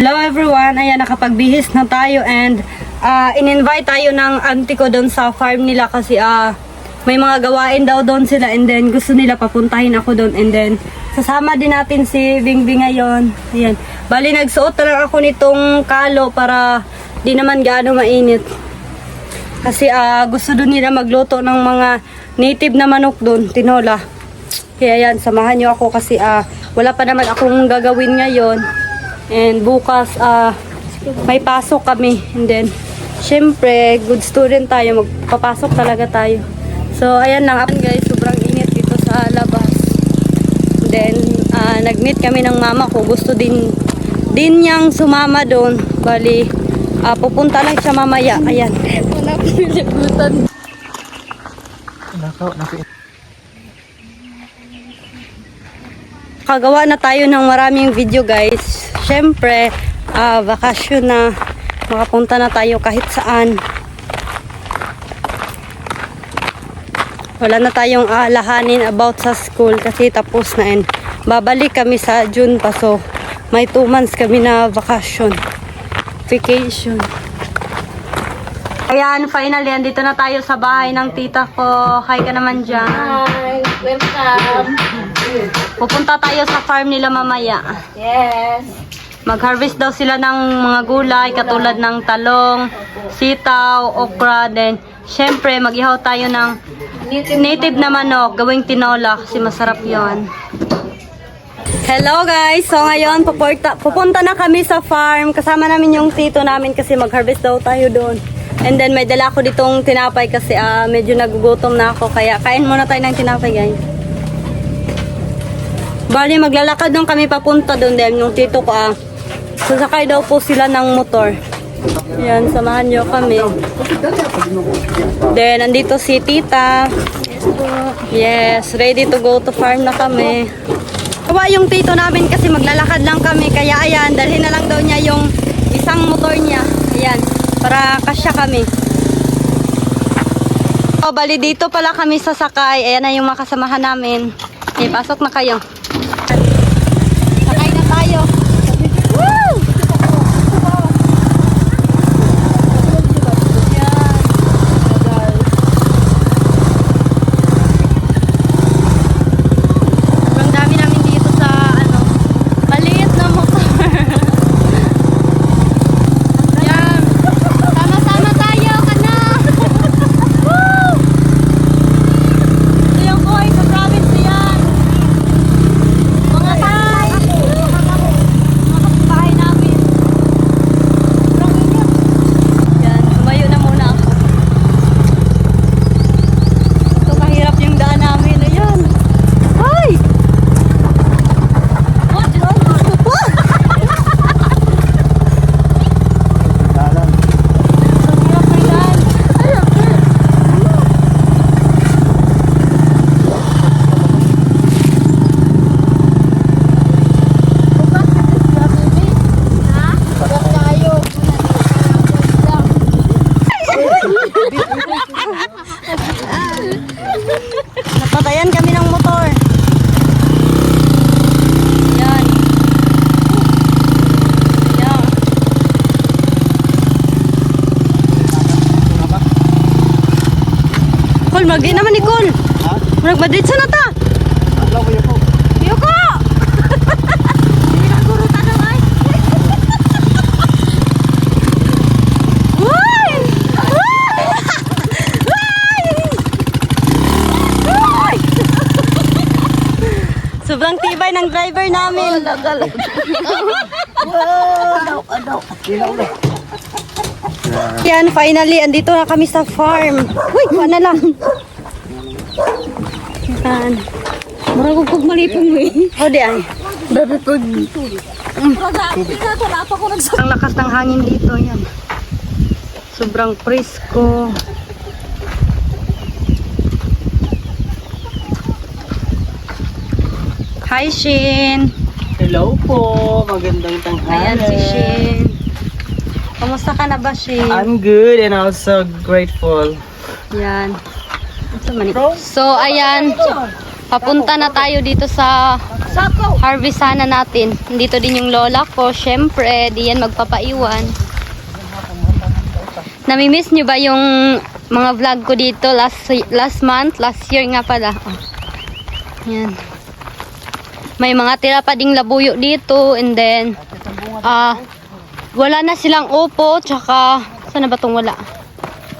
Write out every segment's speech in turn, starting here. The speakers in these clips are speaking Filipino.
Hello everyone, ayan nakapagbihis na tayo and in-invite tayo ng auntie ko doon sa farm nila kasi may mga gawain daw doon sila and then gusto nila papuntahin ako doon and then sasama din natin si Bingbing ngayon. Ayan. Bali nagsuot na lang ako nitong kalo para di naman gaano mainit. Kasi gusto doon nila magluto ng mga native na manok doon, tinola. Kaya yan, samahan nyo ako kasi wala pa naman akong gagawin ngayon. And bukas, may pasok kami. And then, syempre, good student tayo. Magpapasok talaga tayo. So, ayan lang. Guys, sobrang init dito sa labas. And then, nag-meet kami ng mama ko. Gusto din niyang sumama doon. Bali, pupunta lang siya mamaya. Ayan. Wala ko nilagutan. Kagawa na tayo ng maraming video guys. Syempre, bakasyon na. Makapunta na tayo kahit saan. Wala na tayong alahanin about sa school kasi tapos na and babalik kami sa June pa. So, may 2 months kami na vacation. Vacation. Ayan, finally, andito na tayo sa bahay ng tita ko. Hi ka naman dyan. Hi, welcome. Pupunta tayo sa farm nila mamaya. Yes. Mag-harvest daw sila ng mga gulay katulad ng talong, sitaw, okra, then syempre mag-ihaw tayo ng native na manok, gawing tinola kasi masarap yon. Hello guys! So ngayon pupunta na kami sa farm. Kasama namin yung tito namin kasi mag-harvest daw tayo doon. And then may dala ko ditong tinapay kasi medyo nagugutom na ako kaya kain muna tayo ng tinapay guys. Bali maglalakad nung kami papunta doon din yung tito ko sasakay daw po sila ng motor. Yan, samahan nyo kami. Then nandito si tita. Yes, ready to go to farm na kami. Kawa yung tito namin kasi maglalakad lang kami kaya ayan, dalhin na lang daw niya yung isang motor niya. Ayan, para kasya kami. O, bali dito pala kami sasakay. Ayan na yung mga kasamahan namin. Okay, pasok na kayo. Sakay na tayo. Woo! Sobrang dami namin dito sa maliit na motor. Yan. Sama-sama tayo kana. Woo! Ito yung buhay sa province yan. Mga bahay. Mga bahay namin. Yan, tumayo na muna ako. Ito mahirap yung daan namin. Ayan. Ay! Oh, John, gusto po. Sobrang kailan. Napatayan kami ng motor. Yan. Yan. Kol, mag-di naman ni Kol. Mag-madritsa na ta. Yoko! Hindi na kurutan na ay. Uy! Uy! Sobrang tibay ng driver namin. Yan, finally, andito na kami sa farm. Uy, kuha na lang. Yan. Maragog kong malipong mo eh. O, di ay. Ang lakas ng hangin dito, yan. Sobrang presko. Hi, Shin. Hello po, magandang Ayan tanghali. si Shin. Kamusta ka na ba, Shin? I'm good and also grateful. Yan. So, ayan. Papunta na tayo dito sa harvesana natin. Dito din yung lola ko. Syempre, di yan magpapaiwan. Namimiss nyo ba yung mga vlog ko dito last month? Last year nga pala. Oh. Yan. May mga tira pa ding labuyo dito. And then, wala na silang opo. Tsaka, saan na ba itong wala?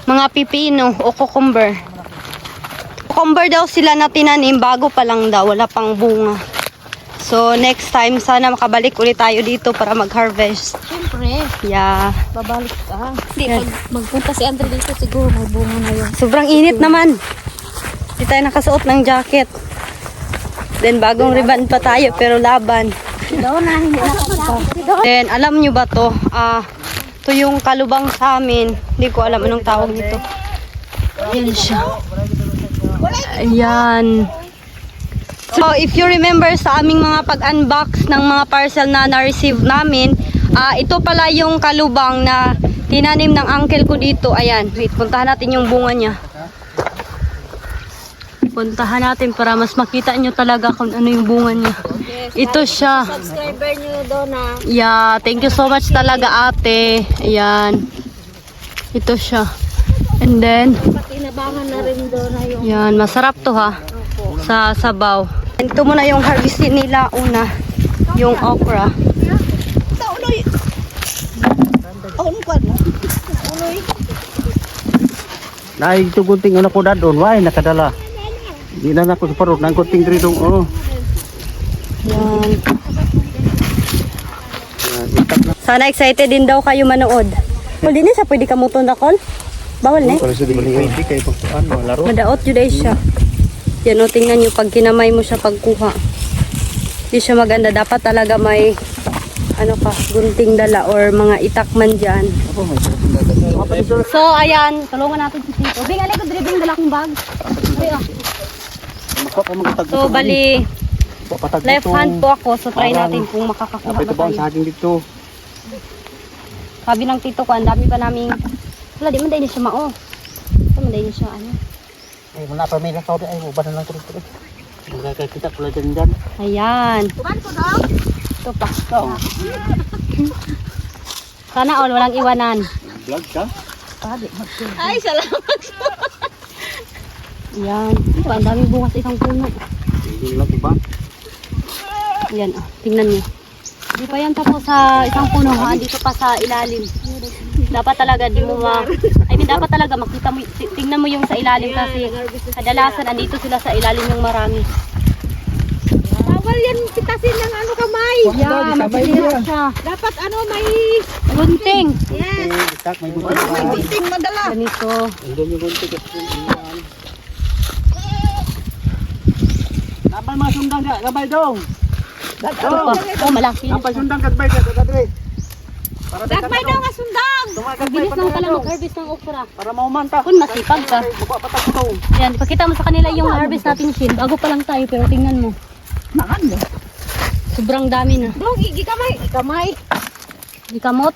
Mga pipino o cucumber. Cucumber daw sila na tinanim. Bago pa lang daw. Wala pang bunga. So, next time, sana makabalik ulit tayo dito para mag-harvest. Siyempre, Yeah. babalik ka. Hindi, Yes. pag magpunta si Andre dito, siguro may bunga na yun. Sobrang init naman. Hindi tayo nakasuot ng jacket. Then bagong ribbon pa tayo pero laban. Daw na, hindi na kasama. Then alam nyo ba to? To yung kalubang sa amin. Hindi ko alam anong tawag nito. Yan siya. Ayan. So if you remember sa aming mga pag-unbox ng mga parcel na na-receive namin, ito pala yung kalubang na tinanim ng uncle ko dito. Ayan. Wait, puntahan natin yung bunga niya. Puntahan natin para mas makita nyo talaga kung ano yung bunga niya. Ito siya. Subscriber nyo, Donna. Yeah, thank you so much talaga ate. Ayan. Ito siya. And then, Patinabangan na rin, Donna, yung yan, masarap to ha. Sa sabaw. And ito muna yung harvestin nila una. Yung okra. Naay ito kunting ano ko dadon, why nakadala. Di na ako sa parot nang kunting dridong oh. Yan. Sana excited din daw kayo manood. Kung di na siya, pwede ka muton na call. Bawal na eh. Para sa di pwede kay pagkuan laro. Madaot yun ay siya. Yan o, tingnan nyo pag kinamay mo siya pagkuha. Hindi siya maganda. Dapat talaga may ano ka, gunting dala or mga itakman dyan. So, ayan. Tulungan natin si Tito. Bing, alay ko dribing dala kong bag. So, bali, left hand po ako. So, try natin kung makakakuha Ito na ba ang tayo. saging dito? Sabi ng tito ko, ang dami pa naming... Wala, di man dahil siya mao. Ito man dahil siya, ano. Ay wala pa may nakaw ay uban na lang tuloy. Magkakita pala dyan. Ayan. Ito pa. Sana all, walang iwanan. Vlog ka? Ay, salamat. Ayan. Ito, ang daming bunga sa isang puno. Hindi lang ba? Ayan, oh, tingnan nyo. Di pa yan tapos sa isang puno, ha? Dito pa sa ilalim. Dapat talaga, di mo dapat talaga makita mo, tingnan mo yung sa ilalim kasi kadalasan andito sila sa ilalim yung marami. Bawal yan pitasin ng ano kamay. Yeah, masisira siya. Dapat ano, may... Gunting. Yes. Tak may bukan. Gunting madala. Ganito. Hindi mo gunting kasi. Napal masundang ka, gabay dong. Ito pa. Oh, malaki. Napal sundang gabay ka kadre. Para Dagmay daw nga sundang. Bilis lang pala mag-harvest ng okra. Para maumanta. Kung masipag ka. Buka patak to. Ayan, ipakita mo sa kanila yung harvest natin, Shin. Bago pa lang tayo, pero tingnan mo. Nakan mo. Sobrang dami na. Dong, ikamay. Ikamay. Di kamot.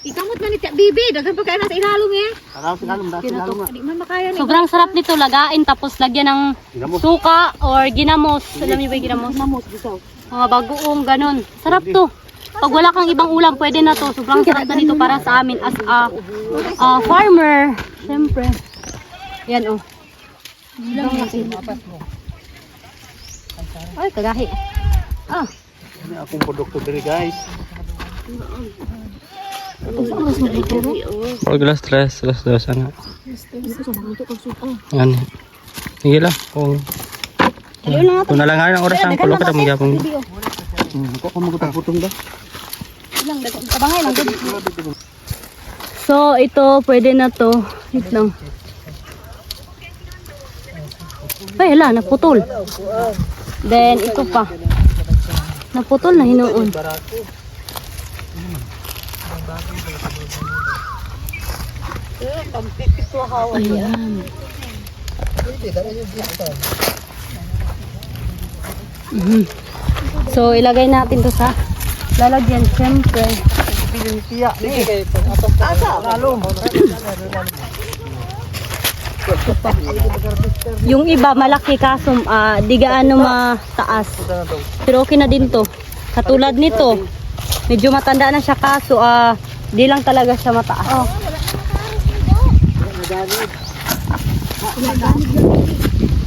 Ikamot man ni Tia Bibi. Dagan pa kaya nasa ilalong eh. Para sinalom dati sinalom nga. Hindi man makaya ni. Sobrang sarap nito, lagain tapos lagyan ng Ginamos. suka or ginamos. Alam niyo ba yung ginamos? Ginamos bitaw. Mga bagoong ganun. Sarap to. Pag wala kang ibang ulam, pwede na to. Sobrang sarap na nito para sa amin as a farmer. Siyempre. Yan oh. Ay, kagahi. Ah. Ini akong produkto diri guys. Oh, gelas tres sana. Yan. Sige lang. Kung nalangan ang oras ang kulo ka damang yapong. Kok kamu kutang ba? Kabangay lang. So, ito, pwede na to. Wait lang. Ay, hala, naputol. Then, ito pa. Naputol na hinuon. Ayan. So, ilagay natin to sa lalagyan, syempre. Yung iba malaki kaso di gaano mataas. Pero okay na din to. Katulad nito, medyo matanda na siya kaso di lang talaga siya mataas.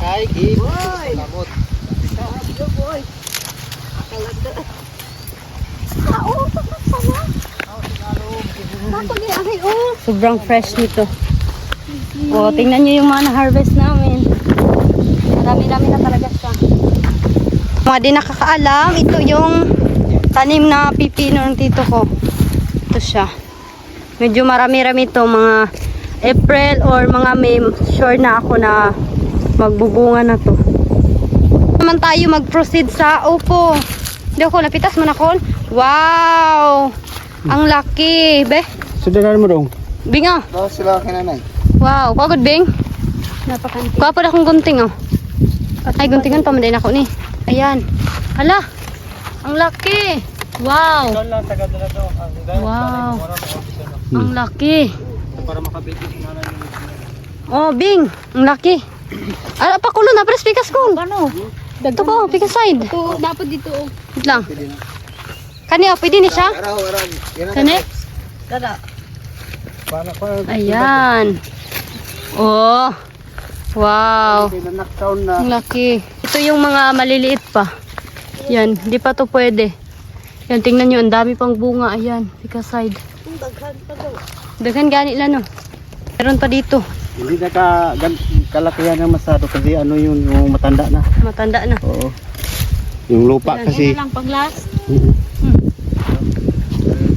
Ay, keep. Salamat. Sobrang fresh nito. Oh, tingnan niyo yung mga na-harvest namin. Marami-rami na talaga siya. Mga di nakakaalam, ito yung tanim na pipino ng tito ko. Ito siya. Medyo marami-rami to, mga April or mga May. Sure na ako na magbubunga na to. Naman tayo mag-proceed sa upo. Hindi ako, napitas mo na kon. Wow! Ang laki, be. Sudaran mo dong. Binga. Daw sila kinanay. Wow, pagod bing. Kuha pa na akong gunting oh. Ay, guntingan pa madain ako ni. Ayan. Hala. Ang laki. Wow. Wow. Ang laki. Para makabiti si nanay. Oh, bing. Ang laki. Ah, pakulo na pres pikas ko. Ano? Ito po, pikas side. Ito, dapat dito. Oh. Wait lang. Kani pwede ni siya? Araw. Kani? Ayan. Oh. Wow. Ang laki. Ito yung mga maliliit pa. Yan, di pa to pwede. Yan, tingnan nyo, ang dami pang bunga. Ayan, pika side. Daghan gani lang no. Meron pa dito. Hindi na kalakihan ng masado kasi ano yung matanda na. Matanda na. Oo. Yung lupa Yan, kasi. Ito lang pang last.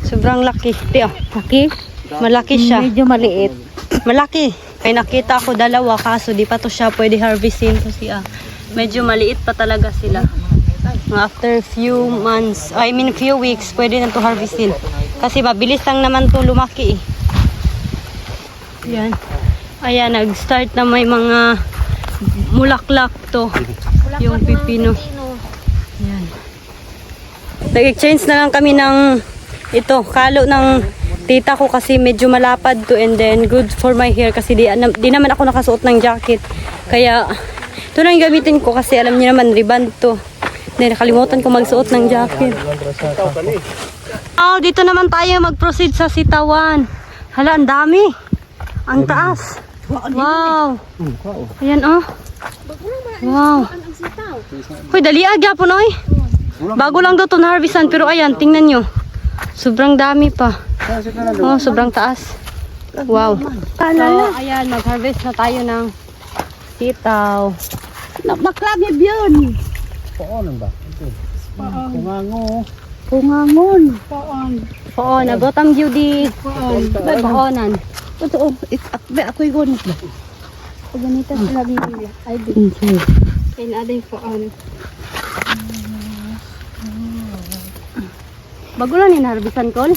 Sobrang laki. Tiyo, laki. Malaki siya. Medyo maliit. Malaki. May nakita ko dalawa kaso di pa to siya pwede harvestin kasi medyo maliit pa talaga sila. After few months, I mean few weeks, pwede na to harvestin. Kasi mabilis lang naman to lumaki eh. Yan. Ayan, nag-start na may mga mulaklak to. Yung pipino. Yan. Nag-exchange na lang kami ng ito, kalo ng tita ko kasi medyo malapad to and then good for my hair kasi di naman ako nakasuot ng jacket. Kaya ito na yung gamitin ko kasi alam niyo naman ribbon to. Then nakalimutan ko magsuot ng jacket. Oh, dito naman tayo mag-proceed sa sitawan. Hala, ang dami. Ang taas. Wow. Ayan oh. Wow. Hoy, dali gyapon oy. Bago lang daw to na-harvestan pero ayan, tingnan nyo. Sobrang dami pa. Oh, sobrang taas. Wow. So, ayan, mag-harvest na tayo ng sitaw. Naklagib yun. Poon ba? Pungango. Pungangon. Poon. Oo, nagotam gyudi. Poonan. Ito, ako'y gunit. Ganito sila nila. Ay, Kaya natin poon. Bago lang ni harvestan ko.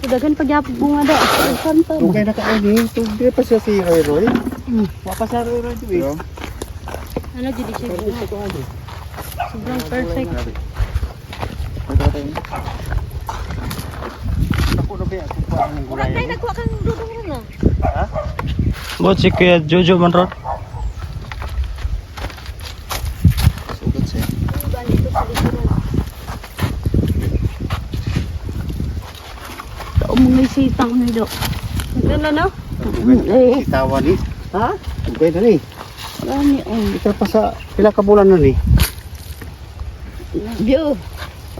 Dagan pagyapon bunga daw. Santo. Tugay na kaagi. Tugay pa siya si Roy. Wapa sa Roy Roy. Ano gyud siya bunga. Sobrang perfect. Ako na ba ako pa ang gulay. Ay, nagkuha kang dudong na. Ha? Bot si Kuya Jojo man ron. Sugod siya. Umungay sitang nilo. Ito na no? Itawa ni. Ha? Tugay na ni. Marami, Ito pa sa pila ka bulan na ni. Diyo.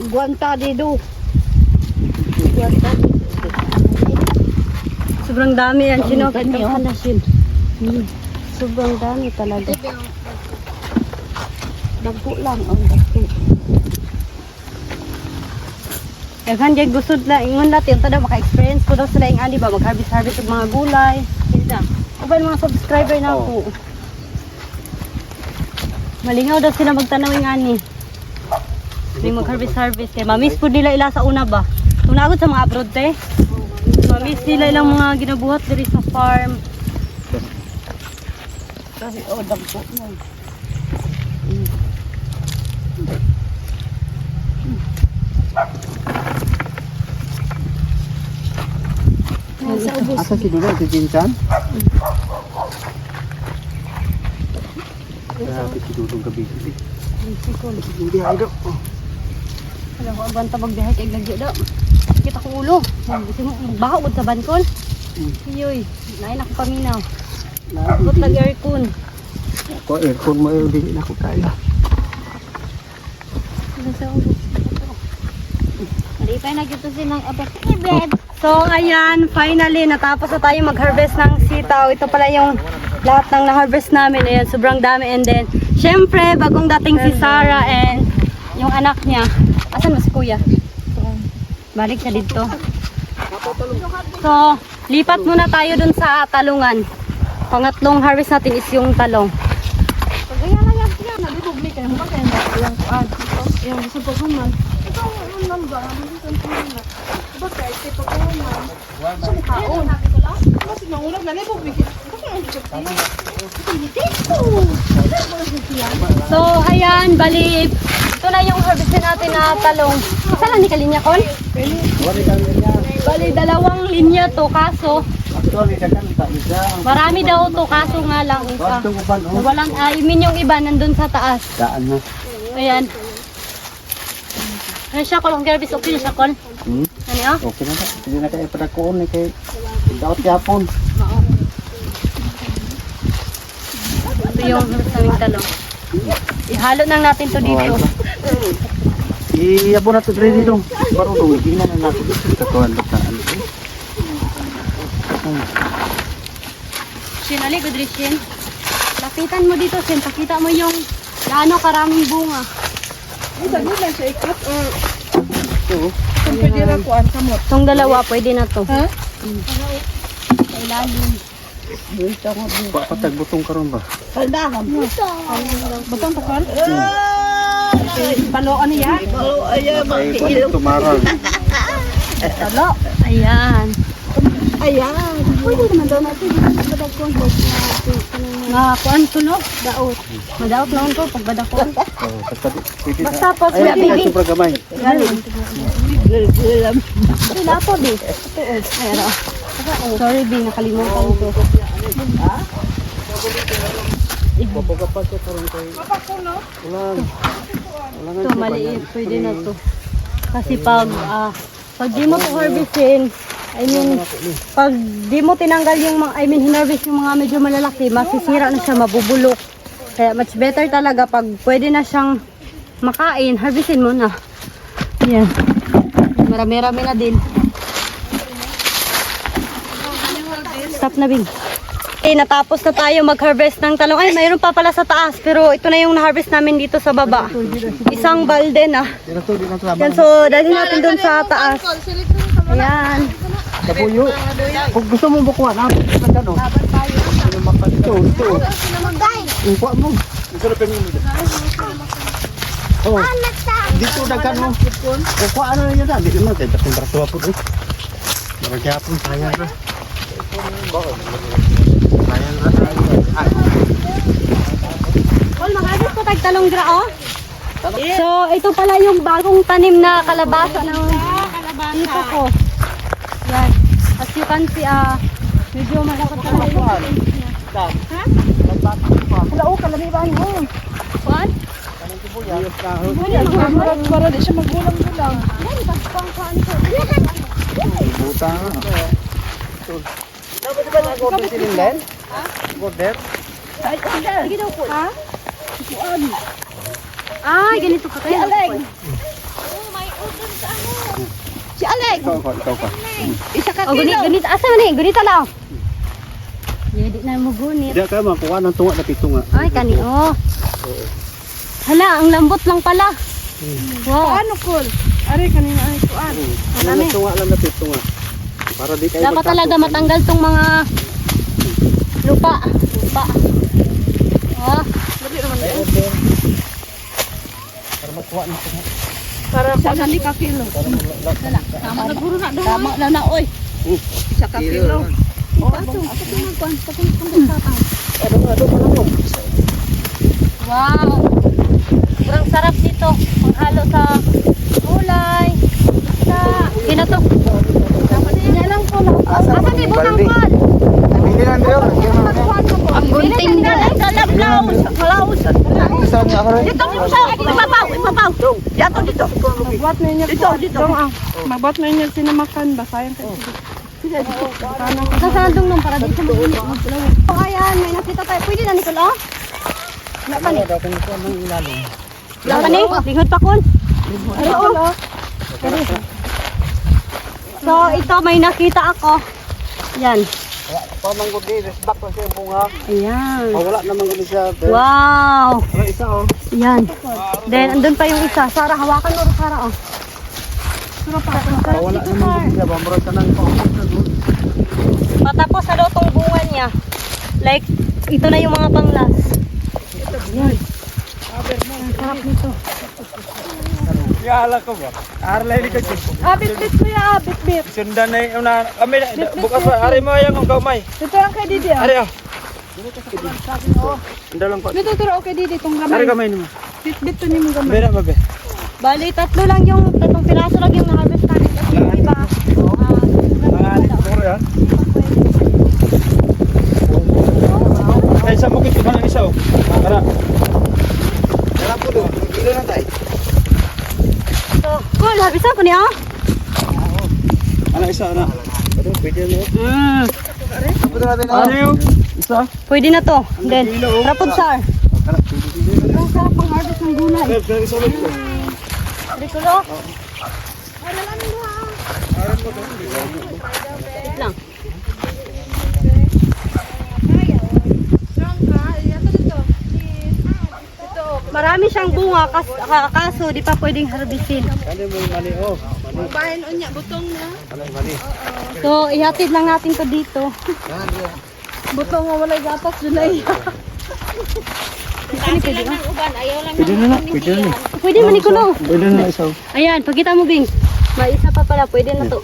Guanta dito. Sobrang dami yan. Sino? Ganyan. Sobrang dami talaga. Dagko lang ang dagko. Daghan jay gusod na ingon natin tada maka-experience ko daw sila ing ani ba mag-harvest og mga gulay. Kinsa? Ubay mga subscriber na ako. Malingaw daw sila magtanaw ing ani. May mag-harvest kay mamiss po nila ila sa una ba. Kung naagod sa mga abroad te. Mamiss nila ilang mga ginabuhat diri sa farm. Kasi dagko mo. Asa si Dulo si Jinsan? Grabe si Dudong gabi. Sikol. Hindi ay do. Alam ko, ang banta magbihay kay lagyo daw. Kita ko ulo. Magbahog sa bankol. Iyoy, nain ako paminaw. Abot nag-aircon. Ko aircon mo yung dili na ko kaya. Ano sa ulo? Malipay na gito silang abot. So, ayan, finally, natapos na tayo mag-harvest ng sitaw. Ito pala yung lahat ng na-harvest namin. Ayan, sobrang dami. And then, syempre, bagong dating si Sarah and yung anak niya. Asan mas kuya? Balik siya dito. So, lipat muna tayo dun sa talungan. Pangatlong harvest natin is yung talong. Kaya lang yan siya. Nalibog ni kayo. Bakit yung kuan? Yung gusto po kuman. Ito ang namba. Gusto po kuman. Bakit ito po kuman? Sa mukhaon. Kasi mangulag nalibog ni kayo. So, ayan, bali, ito na yung harvest natin na talong. Isa lang ni kalinya, Kon? Bali, 2 linya to, kaso, Actually, dagan ta isa. marami daw to, kaso nga lang isa. Gusto ko ba no? Walang, I mean yung iba, nandun sa taas. Daan na. Ayan. Ano siya, Kon? Ang harvest, okay na siya, Kon? Ano yun? Okay na ba? Hindi na kayo padakoon ni kay daot yapon. Ito yung harvest naming talong. Ihalo lang natin to dito. Iyabo na to dre dito. Baro do ina na nato dito kawan ta. Shin, ali, Gudrishin. Lapitan mo dito, Shin. Pakita mo yung gaano karaming bunga. Isa nila siya ikat. Ito. Kung pwede na kuan kamot. Itong dalawa, pwede na to. Ha? Sa ilalim. Patag butong karon ba? Saldahan. Batang takal? Palo ano yan? Palo ayan. Ay, tumarang. Talo. Ayan. Ayan. Pwede naman daw natin. Nga, kuan tulo. Daot. Madaot na to pag badakon. Oh, pwede na. Basta po, Ay, baby. ay, sobra gamay. Galing. Wala po, Bi. Ayan o. Sorry, Bi. Nakalimutan ko. Papagapas ko karon kay. Ulan. Ulan Ito, maliit. Pwede na to. Kasi pag di mo to harvestin, I mean, pag di mo tinanggal yung mga, I mean, hinarvest yung mga medyo malalaki, masisira na siya, mabubulok. Kaya much better talaga pag pwede na siyang makain, harvestin mo na. Yan. Marami-rami na din. Stop na, Bing. Okay, natapos na tayo mag-harvest ng talong. Ay, mayroon pa pala sa taas, pero ito na yung na-harvest namin dito sa baba. Isang balde na. Dito to, dito to. Yan, so, dalhin natin dun sa taas. Ayan. Kabuyo. Kung gusto mo bukuan, ha? Ano? Ito. Ang kuha mo. Ito na penin mo. Oh. Dito dagan mo. Kung kuha ano na yun na. Hindi naman. Kaya tapos baratuwa po. Maragapon. Sayang na. Sayang na. Paul, mag-harvest ko tagtalong gra, oh. So, ito pala yung bagong tanim na kalabasa ng dito ko. Yan. As you can see, medyo malakot na yung ha? Hala, oh, kalabibaan mo. What? Para di siya magulang-gulang. Buta. Dapat ba nag-order si Linglen? Order? Sige daw po. Ha? Ay, ganito ka kayo. Si Alec! Ikaw ka. Isa ka Oh, ganito. Asa na ni? Ganito lang. Hindi na mo gunit. Hindi ka makuha ng tunga na pitunga. Ay, kani, oh. Hala, ang lambot lang pala. Wow. Paano, Kol? Aray, kanina ay kuan. Ano tunga lang na pitunga. Para di kayo Dapat talaga matanggal tong mga lupa. Oh. Para makuha ng tunga. Para kuan na ka kilo. Tama na guro na daw. Tama na oy. Isa ka kilo. Wow. Sobrang sarap dito. Ang halo sa gulay. Sa ginato. Yan lang po. Asa kay butang pan? Hindi lang daw. Ang gunting na. Kalablaw. Kalaw sa Dito sa ibabaw. Yato dito. Magbuhat na niya. Dito. Magbuhat na niya sinamakan ba sayang kayo. Sasandong nung para dito mag-init. Oh, ayan, may nakita tayo. Pwede na, Nicole, oh? Wala pa ni. Wala pa ni. Lingod pa kun. Oo. So, ito may nakita ako. Yan. Pamanggod ni, back na siya yung bunga. Ayan. Wala naman gano'n siya. Wow. Wala isa oh. Yan. Then, andun pa yung isa. Sarah, hawakan mo rin, Sarah, oh. Wala naman gano'n siya. Bamurad ka ng paumot na doon. Matapos sa lotong bunga niya. Like, ito na yung mga panglas. Yan. Ang sarap nito. Yala ko ba? Arlay ni ko siya. Bit kuya, bit. Sundan na yung una. Kami bukas pa. Ari mo yung gaumay. Dito lang kay Didi. Ari ah. Anda lang ko. Dito turo kay Didi tong Ari gamay. gamay nimo. Bit to nimo gamay. Bera babe. Bali, tatlong piraso lang yung na-harvest natin. Kasi yung iba, Mga alit ko yan. Ay sa mo kito ka ng isa oh. Tara. Wala po doon. Kilo lang tayo. so, cool, harvest ako niya, oh. Ana isa ana. Pwede na. Mm, Pwede natin na. Ano yung isa? pwede na to. Then, rapod sar. Ang sarap pang harvest ng gulay. Isa ulit ko. Rikulo. Wait lang. Marami siyang bunga kaso di pa pwedeng harvestin. Ano mo yung mali oh. Bahin unya butong na. Mali. So, ihatid lang natin to dito. Butong nga walay gatas dunay. Pwede na na. Pwede na. Pwede man ikulo. Pwede na isa oh. Ayan, pagkita mo, Bing. May isa pa pala, pwede na to.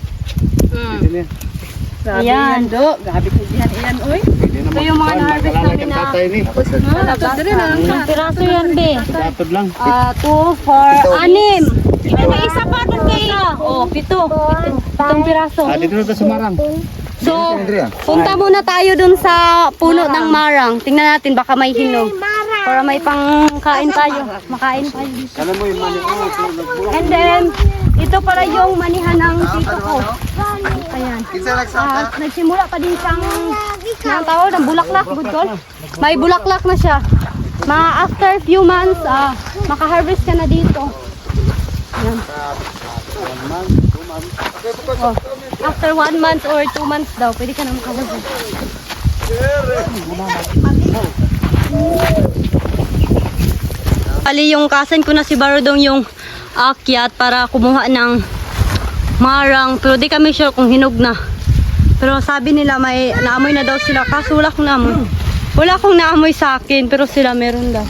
Pwede na. Ayan. Do, gabi ko dihan iyan oy. Ito yung mga na-harvest namin na Tatay ni. Dire na lang ilang piraso yan, Be. Datod lang. 2, 4, 6. May isa pa doon kayo. Oh, 7. Pitong piraso. Dito na sa Marang. So, punta muna tayo dun sa puno ng marang. Tingnan natin, baka may hinog. Para may pangkain tayo. Makain tayo dito. Alam mo yung mali oh. And then, ito pala yung manihan ng tito ko. Ayan. Nagsimula pa din siyang tawag ng bulaklak, budkol. May bulaklak na siya. After few months, maka-harvest ka na dito. Ayan. Oh, after 1 month or 2 months daw, pwede ka na maka-harvest. Bali yung kasan ko na si Barodong yung akyat para kumuha ng marang, pero di kami sure kung hinog na. Pero sabi nila may naamoy na daw sila, kaso wala akong naamoy. Wala akong naamoy sa akin, pero sila meron daw.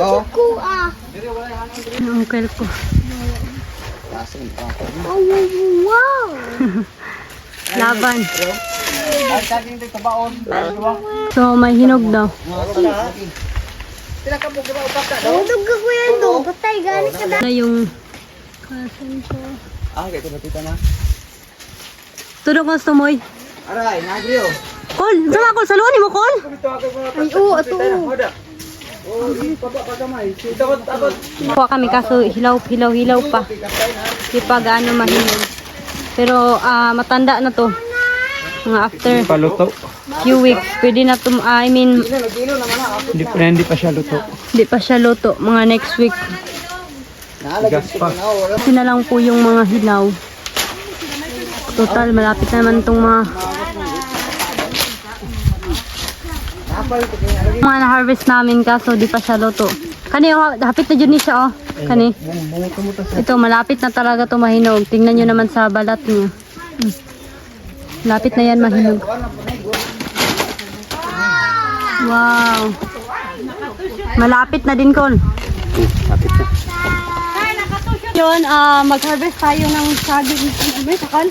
Oh. Ang uncle ko. Laban. So may hinog daw. Na yung kasan ko. Ito na tita na. Tudok mo sa moy. Aray, nagrio. Kol, sama ko sa luon mo, Kol. Ay oo ato. Kuha kami kaso hilaw pa. Di pa gaano mahinog. Pero matanda na to. Mga after Paluto. few weeks, pwede na to, Hindi pa siya luto. di pa siya luto. Mga next week. Gas pa. Kasi na lang po yung mga hilaw. Total, malapit naman tong mga na-harvest namin kaso di pa siya luto. Kani, oh, hapit na dyan siya, oh. Kani. Ito, malapit na talaga to mahinog. Tingnan nyo naman sa balat niya. Malapit na yan mahinog. Wow. Malapit na din, Kol. Yun, mag-harvest tayo ng saging. Ano ito, Kol?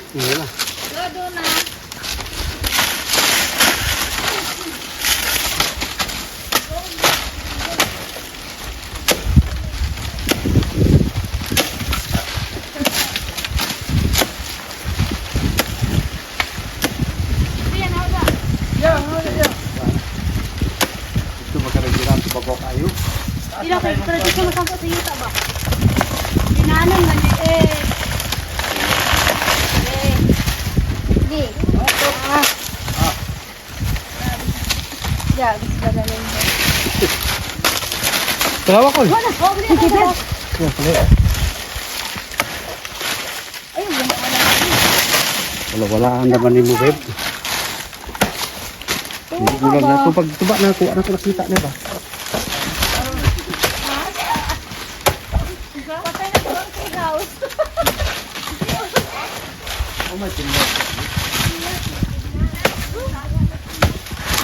Ito magkaragirap. Pero di ko masangkot sa yuta ba? Dinanan man eh. Sige. Yeah, gusto ba galing mo? Tawa ko. Wala, huwag mo na. Wala ang naman ni mo, babe. Bulag na ito. Pag tuba na ako, ano ko nakita na ba? Patay na ko ang sigaw.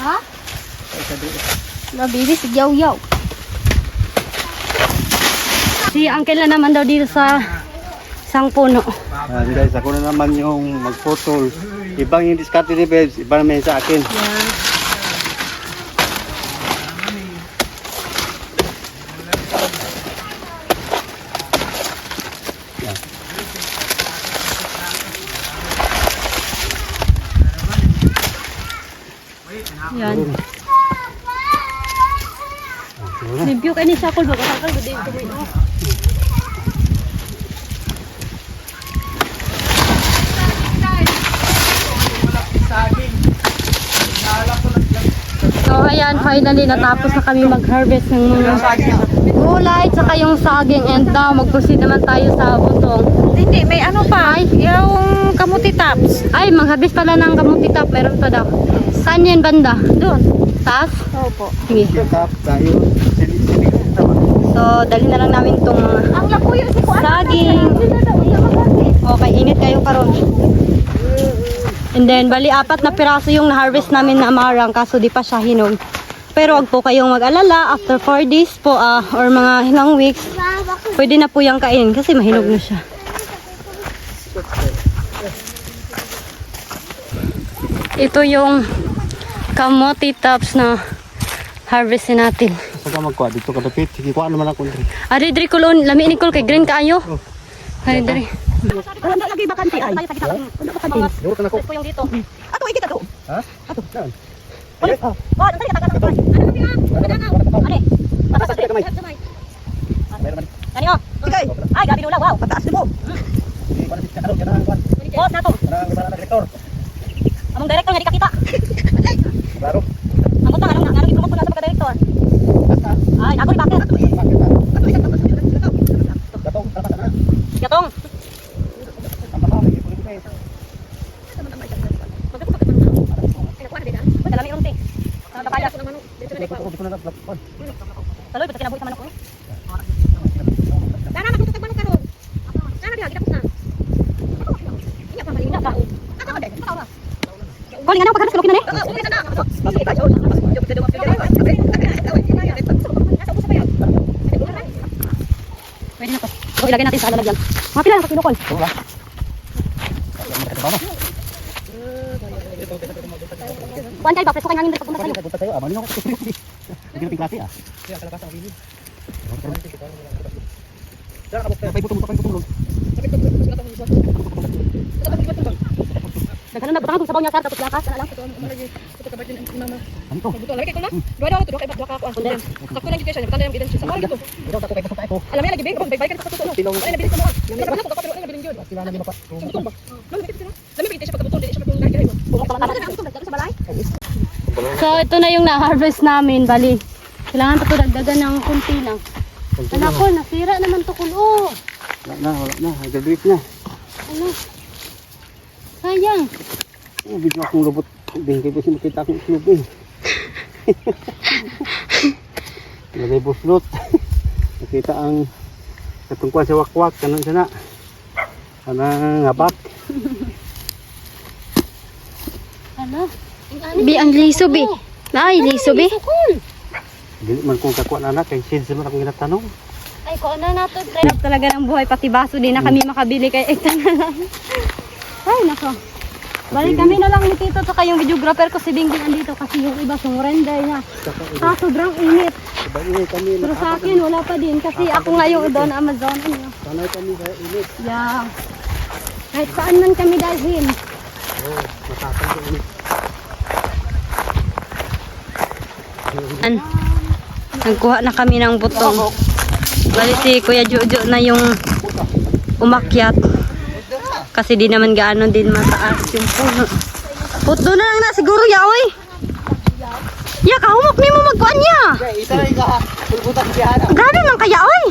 Ha? Nabili si Yaw-Yaw. Si Uncle na naman daw dito sa isang puno. Guys, ako na naman yung magputol. Ibang yung diskarte ni babes, iba naman yung sa akin. Yan. Review kayo ni Sakol ba? Sakol ba din tuloy mo? So ayan, finally natapos na kami mag-harvest ng mga gulay tsaka yung saging, and now mag-proceed naman tayo sa butong. Hindi, may ano pa. Yung kamuti tops. Ay, mag-harvest pala ng kamuti top, meron pa daw. Saan yun banda? Doon. Taas? Opo. Sige. Tap, tayo. Sinig na ba? So, dali na lang namin itong mga Ang lakuyo si Kuan. saging. Okay, init kayo karon. And then, bali 4 na piraso yung na-harvest namin na amarang, kaso di pa siya hinog. Pero wag po kayong mag-alala, after 4 days po, or mga ilang weeks, pwede na po yung kainin kasi mahinog na siya. Ito yung kamote tops na harvestin natin. Saan ka magkuha? Dito ka dapit. Sige, kuha naman ako. Ari, diri kulon, lami ni kay green kaayo. Ari, diri. Wala na lagi bakante ay. Duro ka na ko. Ito yung dito. Ato ikita to. Ha? Ato, saan? Oh, dali ka taga. Ani. Tapos sa kamay. Ani oh. Sige. Ay, gabi nula. Wow, pataas mo. Oh, nato. Among director nga di kakita. Klaro. Among tang anong imo ko na sa pagka-director. Ay, ako ni bakit? Gatong. Magdalami ron te. Kapaya ko naman dito na ko. Taloy pati kinabuhi sa manok ko. Dana na kutok manok karon. Dana diha gitapos na. Inya pa malina ka. Ako ade. Kali nga na pagkabas kalokin na ni. Pwede na to. So, ilagay natin sa lalagyan. Mga pila na kinukol. Kuan kay ba preso kay hangin diri pagpunta sa'yo. Punta tayo. Malino ko. Hindi na klase ah. Nagkaroon na butang sa sabaw niya sar tapos lakas na lang. Ano to? Lagi ko na. Dua daw to kay dua ka kuan. Sakto lang education, tanda yung evidence sa mall gito. Ito ako kay pasok tayo. Alam mo lagi big, big ka sa tuto. Ay nabilis ko mo. Sa bana ko pero ay nabilis jud. Sila na di mapa. Lami bigti siya pagkatuto, di siya pagkung gagay mo. Sa balay. So, ito na yung na-harvest namin. Bali, kailangan pa ito dagdagan ng kunti lang. Anak ko, nasira naman ito kulo. Wala na. Graduate na. Ano? Sayang. Oh, bigla akong lubot. Bingkay po siya makita akong club eh. Lagay buslot. Nakita ang katungkuan sa wakwak. Kanan sana. Kanang ngabak. Ano? Bi, ang liso, bi. Ay, liso, bi. Dili man kong kakuha na anak. Kaya seeds naman akong ginatanong. Ay, kung ano nato. Hirap talaga ng buhay, pati baso din na kami makabili kay Ekta na lang. Ay, nako. Balik kami na lang ni Tito at yung videographer ko si Bingbing andito kasi yung iba sumurender niya. Sobrang init. Kami Pero sa akin wala pa din kasi ako nga yung doon Amazon. Ano? sanay kami sa init. Yeah. Kahit saan man kami dalhin. Oh, matatang sa init. Nagkuha na kami ng butong. Bali si Kuya Jojo na yung umakyat. Kasi di naman gaano din mataas yung puno. Put doon na lang na siguro ya, oy. Ya, kahumok ni mo magkuan niya. Isa na ika. Pulbutan siya na. Grabe man kaya, oy.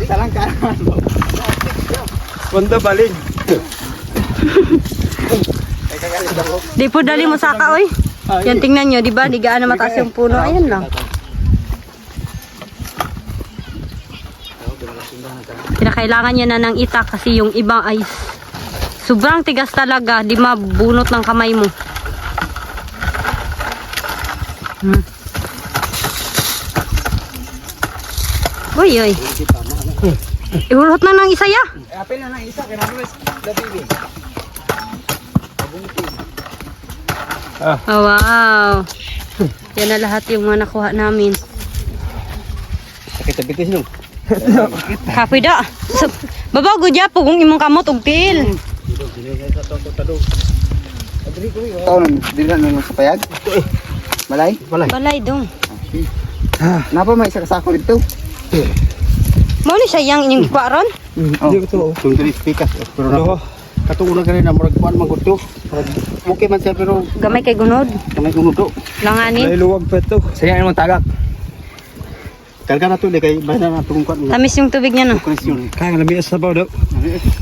Isa lang ka. Punta baling. Di po dali mo saka, oy. Yan, tingnan nyo, di ba? Di gaano mataas yung puno. Ayan lang. Kinakailangan niya na ng itak kasi yung iba ay sobrang tigas talaga. Di mabunot ng kamay mo. Uy, uy. Ihulot na ng isa ya. Apil na ng isa. Kinamit. Dabili. Oh, wow. Yan na lahat yung mga nakuha namin. Sakit sa bitis nung. Kapoy da. So, babaw ko dya po kung imong kamot og til. Taon, di na nung sa payag. Malay? Malay. Balay dong. Napa may isa kasako dito? Mo ni siya yang inyong kwaron? Oh, ito. Kung dili pikas. Pero na. Katong una kanina murag kuan maguto. Okay man siya pero Gamay kay gunod. kamay kuno to. Langanin. Luwag pa ito. Sayang mo tagak. Karga na to di kay bahay na tong kuan mo. Tamis yung tubig niya no. Kresyon. Kaya nga lami sa baw daw.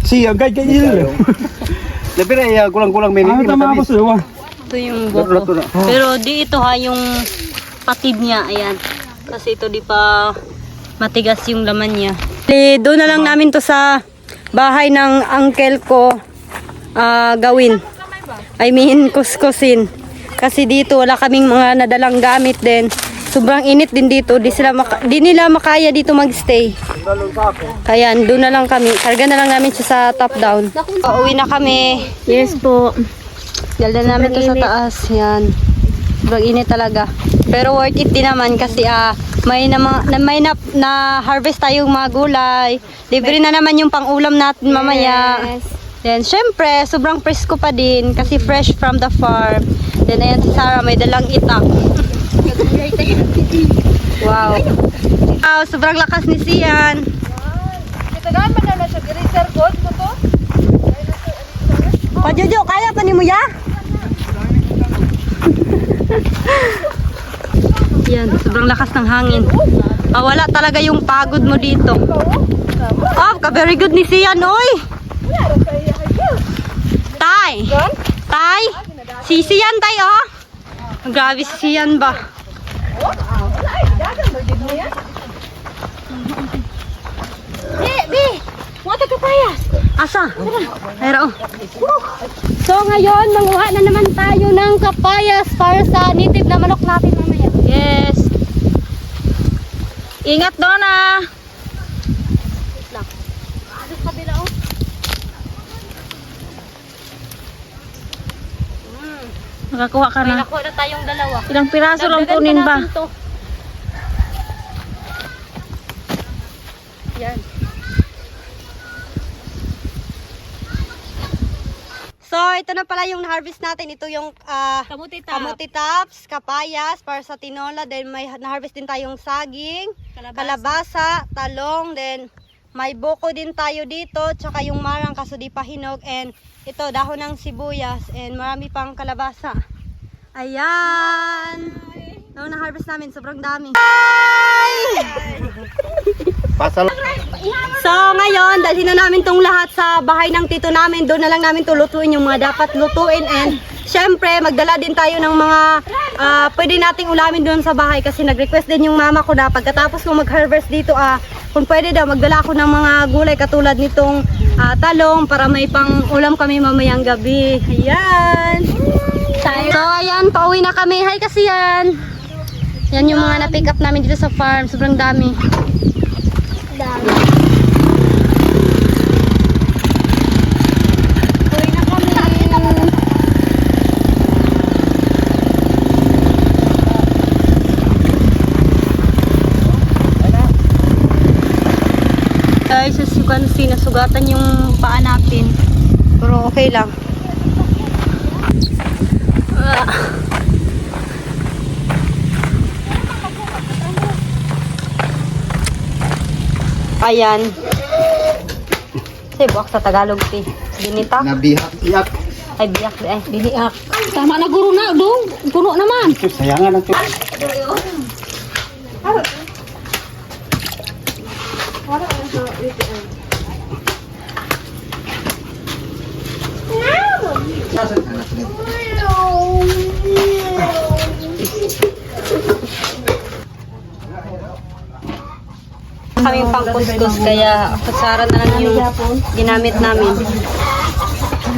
Siya, gay yun. Labi na kulang-kulang may Ano tama ako sa luwa? Ito yung Pero buko. Pero di ito ha yung patid niya. Ayan. Kasi ito di pa matigas yung laman niya. Doon na lang namin to sa bahay ng uncle ko gawin. I mean kuskusin. Kasi dito wala kaming mga nadalang gamit din. Sobrang init din dito. Di nila makaya dito magstay. Kaya doon na lang kami. Karga na lang namin siya sa top down. Uuwi na kami. Yes po. Daldan namin to sa taas. Yan. Sobrang init talaga. Pero worth it din naman kasi may na harvest tayong mga gulay. Libre na naman yung pang-ulam natin mamaya. Yes. Then syempre, sobrang presko pa din kasi fresh from the farm. Then ayan si Sarah, may dalang itak. Wow. Wow, sobrang lakas ni Sian. Kitagaan man na siya. Giriser God ko to. Jojo, kaya pa ni mo ya? Yan, sobrang lakas ng hangin. Wala talaga yung pagod mo dito. Very good ni Sian, oy. Tay. Tay. Si Sian, tay, oh. Grabe si Sian ba? Bi! Mga tagapayas! Asa? Ayun. So ngayon, manguha na naman tayo ng kapayas para sa native na manok natin mamaya. Yes. Ingat doon ah. Sa kabila oh. Nakakuha ka May na. nakuha na tayong dalawa. Ilang piraso lang Dagdagan kunin pa ba? natin to. Yan. So, ito na pala yung na-harvest natin. Ito yung Kamuti kamuti tops, kapayas, para sa tinola. Then may na-harvest din tayong saging, kalabasa, talong. Then may buko din tayo dito. Tsaka yung marang kaso di pa hinog. And ito, dahon ng sibuyas. And marami pang kalabasa. Ayan! Yung na-harvest namin, sobrang dami. Pasal. So ngayon, dalhin na namin tong lahat sa bahay ng tito namin. Doon na lang namin tulutuin yung mga dapat lutuin. And syempre, magdala din tayo ng mga pwede nating ulamin doon sa bahay. Kasi nag-request din yung mama ko na pagkatapos kong mag-harvest dito, kung pwede daw, magdala ako ng mga gulay katulad nitong talong para may pang ulam kami mamayang gabi. Ayan. So ayan, pauwi na kami. Hi kasi yan. Yan yung mga na-pick up namin dito sa farm. Sobrang dami. Uwi na kami. Guys, as you can see, nasugatan yung paa natin. Pero okay lang. Ayan. Kasi buwak sa Tagalog, ti. Binitak. Nabiyak-iyak. Ay, biyak. Ay, biniak. Tama na guro na, dong. Puno naman. Sayangan ang to. Kaming pangkuskus, kaya kutsara na lang yung ginamit namin.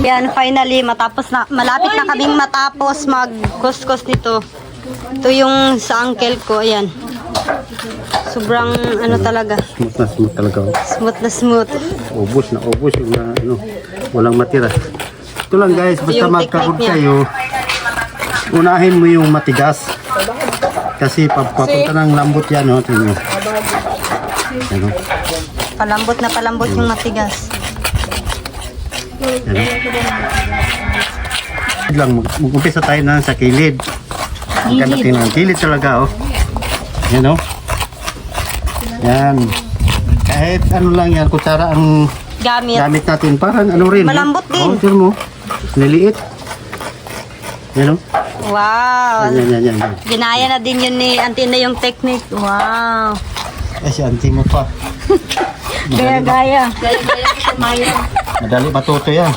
Yan, finally, malapit na kaming matapos magkuskus nito. Ito yung sa uncle ko, ayan. Sobrang ano talaga, Smooth talaga. smooth na smooth. Ubus yung ano, walang matira. Ito lang guys, basta yung magkabog technique niya. kayo, unahin mo yung matigas. Kasi papunta ng lambot yan, no? Tingnan nyo. Ano? Palambot yung matigas. Ano? Lang, mag-umpisa tayo na sa kilid. Ang ganda tingnan. Kilid talaga, oh. Yan, oh. Yan. Kahit ano lang yan, kutsara ang Gamit. gamit natin. Parang ano rin. Malambot din. Oh, sure mo. Niliit. Yan, oh. Wow. Yan. Ginaya na din yun ni Auntie na yung technique. Wow. Eh, si auntie mo pa. Gaya-gaya. Madali matuto yan.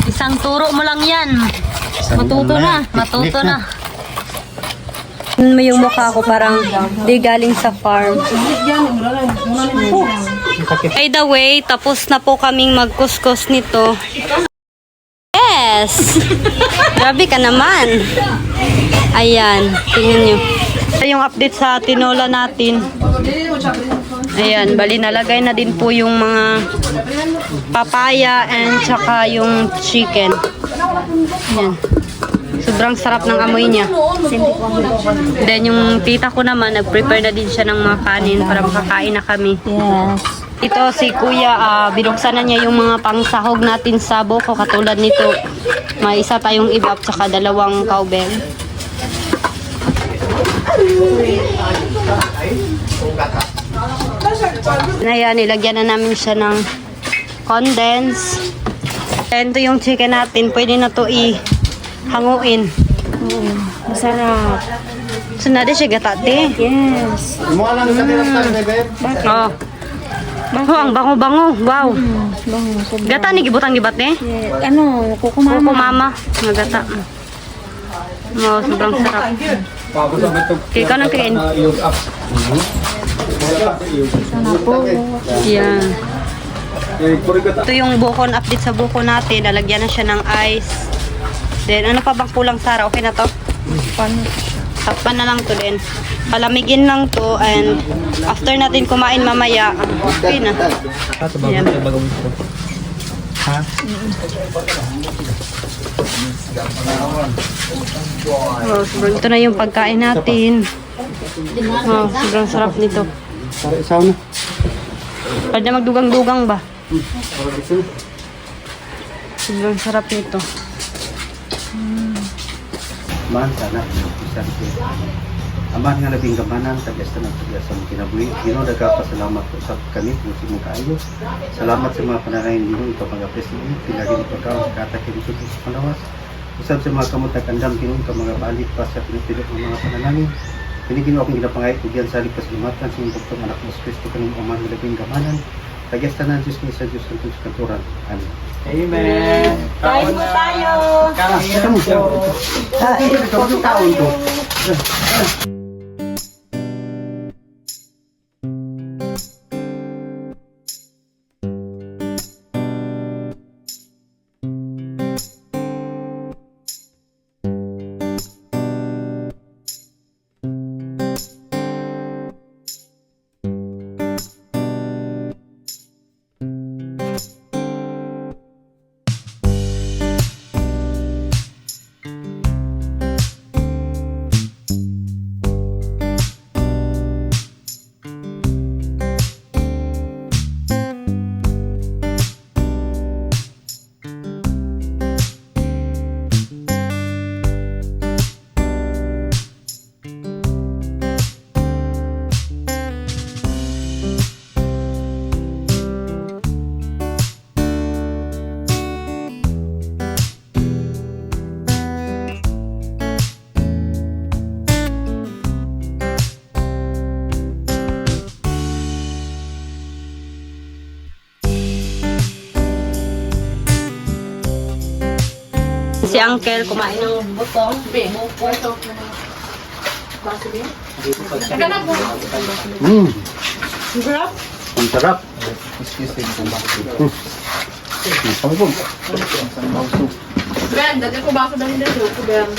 Isang turo mo lang yan. Matuto na. Matuto na. Yung mukha ko parang di galing sa farm. By the way, tapos na po kaming magkuskus nito. Yes! Grabe ka naman. Ayan, tingnan nyo. Ito yung update sa tinola natin. Ayan, bali nalagay na din po yung mga papaya and tsaka yung chicken. Ayan. Sobrang sarap ng amoy niya. Then yung tita ko naman, nag-prepare na din siya ng mga kanin para makakain na kami. Yes. Ito si kuya, binuksan na niya yung mga pangsahog natin sa buko. Katulad nito, may isa tayong ibap tsaka dalawang cowbell. Ayan, nilagyan na namin siya ng condense. And ito yung chicken natin, pwede na to hanguin. Masarap. Sunod siya gatate. Yes. Mukha lang sa tinapay, bebe. Oh. Ang bango-bango. Wow. Bango. Sobrang. Gata ni gibutang gibat eh. Ano, Kuko kukumama. mama. Nga gata. Oh, sobrang sarap. Kaya ka nang kain. Sana po. Yan. Ito yung bukon, update sa buko natin. Lalagyan na siya ng ice. Then, ano pa bang kulang, Sara? Okay na to? Takpan na lang to din. Palamigin lang to and after natin kumain mamaya, okay na. Yan. Ha? Oh, sobrang ito na yung pagkain natin. Oh, sobrang sarap nito. Para isaw na. Pwede na magdugang-dugang ba? Sobrang sarap nito. Man, sana. Isang Aman nga labing gamanan, tagyasta ng tagyasta ng kinabuhi. Gino, nagkapasalamat po sa kami kung simong kaayo. Salamat sa mga pananayin ninyo, ito mga presidente, pinagin ito ka, katakin ito sa panawas. Usab sa mga kamutag-andam, Gino, ito mga balik pa sa pinipilip ng mga pananayin. Pinigin akong ginapangayat ko diyan sa lipas limatan sa inyong Dr. Anak Mas Cristo kanong aman nga labing gamanan. Tagyasta ng Diyos ni sa Diyos ng Diyos kanturan. Amen. Amen. Kain mo tayo! Ito mo siya. Ito ang taon to. Si Uncle kumain ng butong. Ang sarap. Ben, dati ko baso daw nila. Ben.